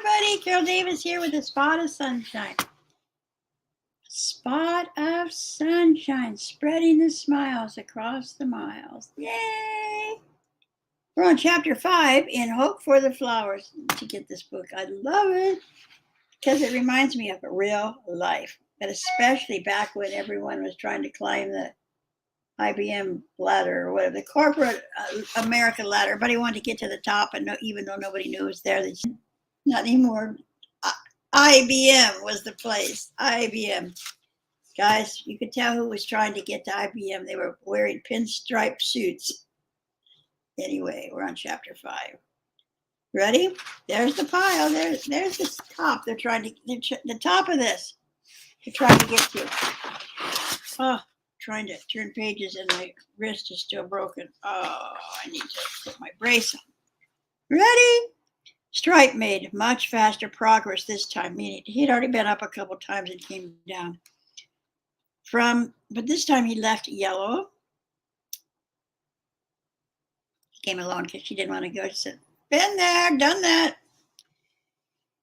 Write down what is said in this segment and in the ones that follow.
everybody, Carol Davis here with a spot of sunshine. Spot of sunshine, spreading the smiles across the miles. Yay! We're on chapter 5 in Hope for the Flowers. To get this book, I love it because it reminds me of real life, but especially back when everyone was trying to climb the IBM ladder or whatever, the corporate American ladder. Everybody wanted to get to the top, and even though nobody knew it was there, they just, not anymore. IBM was the place. IBM. Guys, you could tell who was trying to get to IBM. They were wearing pinstripe suits. Anyway, we're on chapter 5. Ready? There's the pile. There's the top. The top of this. They're trying to get to. Oh, trying to turn pages and my wrist is still broken. Oh, I need to put my brace on. Ready? Stripe made much faster progress this time, meaning he'd already been up a couple times and came down. But this time he left Yellow. He came alone because she didn't want to go. She said, been there, done that.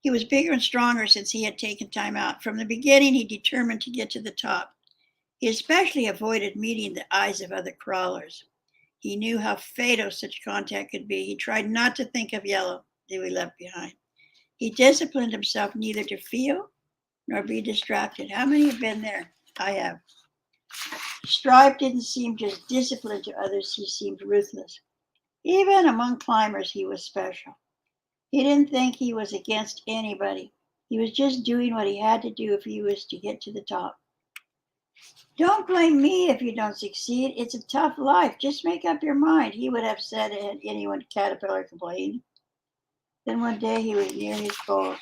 He was bigger and stronger since he had taken time out. From the beginning, he determined to get to the top. He especially avoided meeting the eyes of other crawlers. He knew how fatal such contact could be. He tried not to think of Yellow, who he left behind. He disciplined himself neither to feel nor be distracted. How many have been there? I have. Stripe didn't seem just disciplined to others, he seemed ruthless. Even among climbers, he was special. He didn't think he was against anybody. He was just doing what he had to do if he was to get to the top. Don't blame me if you don't succeed. It's a tough life. Just make up your mind, he would have said had anyone Caterpillar complained. Then one day he was near his goal.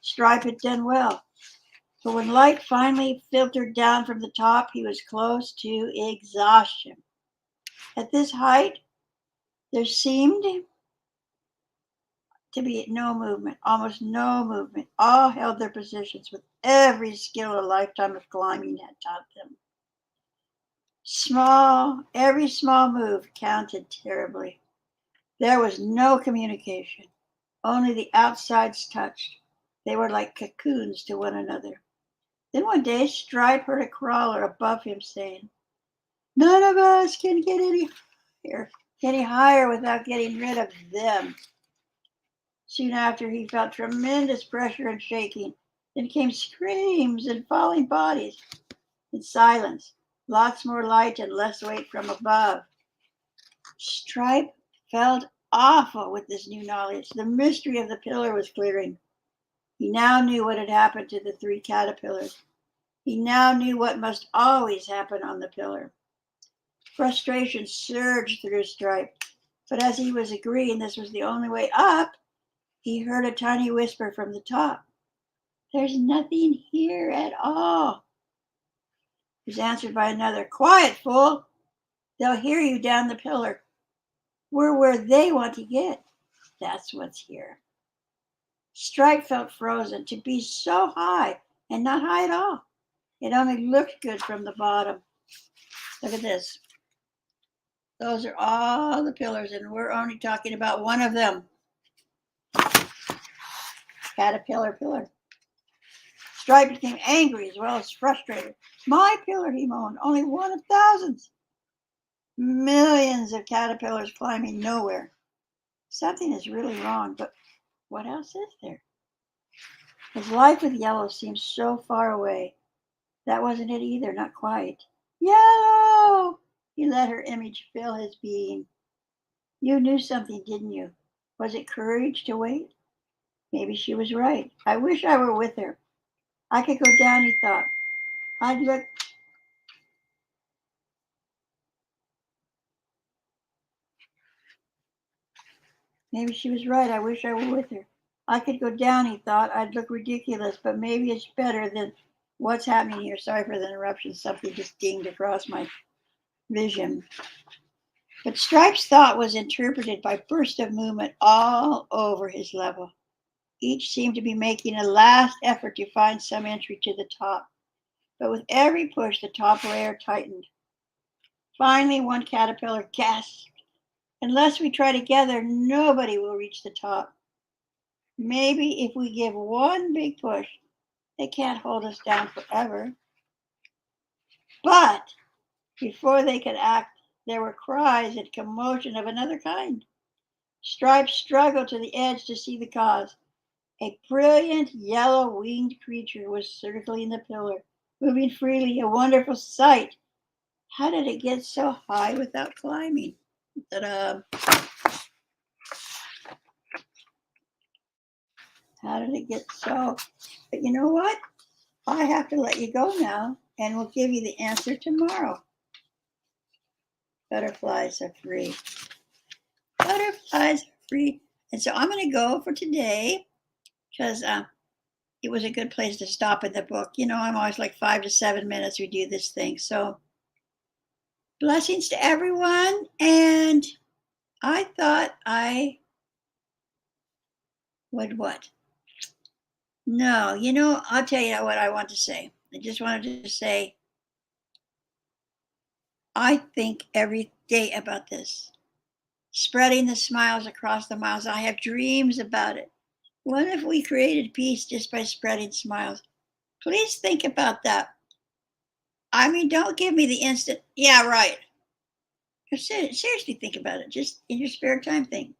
Stripe had done well. But when light finally filtered down from the top, he was close to exhaustion. At this height, there seemed to be no movement, almost no movement. All held their positions with every skill a lifetime of climbing had taught them. Every small move counted terribly. There was no communication. Only the outsides touched. They were like cocoons to one another. Then one day, Stripe heard a crawler above him saying, none of us can get any higher without getting rid of them. Soon after, he felt tremendous pressure and shaking. Then came screams and falling bodies. In silence, lots more light and less weight from above. Stripe felt awful with this new knowledge. The mystery of the pillar was clearing. He now knew what had happened to the 3 caterpillars. He now knew what must always happen on the pillar. Frustration surged through Stripe, but as he was agreeing this was the only way up, he heard a tiny whisper from the top. There's nothing here at all. He was answered by another. Quiet, fool. They'll hear you down the pillar. We're where they want to get. That's what's here. Stripe felt frozen. To be so high and not high at all. It only looked good from the bottom. Look at this. Those are all the pillars, and we're only talking about one of them. Caterpillar pillar. Stripe became angry as well as frustrated. My pillar, he moaned, only one of thousands. Millions of caterpillars climbing nowhere. Something is really wrong, but what else is there? His life with Yellow seemed so far away. That wasn't it either, not quite. Yellow! He let her image fill his being. You knew something, didn't you? Was it courage to wait? Maybe she was right. I wish I were with her. I could go down, he thought. I'd look. Maybe she was right. I wish I were with her. I could go down, he thought. I'd look ridiculous, but maybe it's better than what's happening here. Sorry for the interruption. Something just dinged across my vision. But Stripe's thought was interpreted by bursts of movement all over his level. Each seemed to be making a last effort to find some entry to the top. But with every push, the top layer tightened. Finally, one caterpillar gasped. Unless we try together, nobody will reach the top. Maybe if we give one big push, they can't hold us down forever. But before they could act, there were cries and commotion of another kind. Stripes struggled to the edge to see the cause. A brilliant yellow-winged creature was circling the pillar, moving freely, a wonderful sight. How did it get so high without climbing? Ta-da. How did it get so? But you know what? I have to let you go now, and we'll give you the answer tomorrow. Butterflies are free. Butterflies are free. And so I'm going to go for today because it was a good place to stop in the book. You know, I'm always like 5 to 7 minutes we do this thing. So blessings to everyone. And I thought I would what? No, you know, I'll tell you what I want to say. I just wanted to say, I think every day about this. Spreading the smiles across the miles. I have dreams about it. What if we created peace just by spreading smiles? Please think about that. I mean, don't give me the instant, yeah, right. Seriously, think about it. Just in your spare time, think.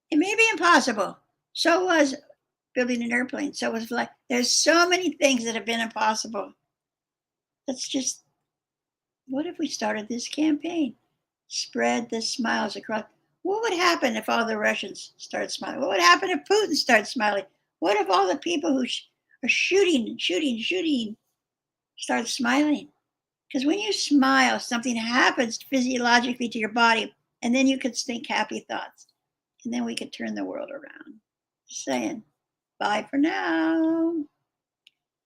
It may be impossible. So was building an airplane. So was like, there's so many things that have been impossible. Let's just, what if we started this campaign? Spread the smiles across. What would happen if all the Russians start smiling? What would happen if Putin starts smiling? What if all the people who are shooting start smiling? Because when you smile, something happens physiologically to your body, and then you could think happy thoughts, and then we could turn the world around. Just saying. Bye for now.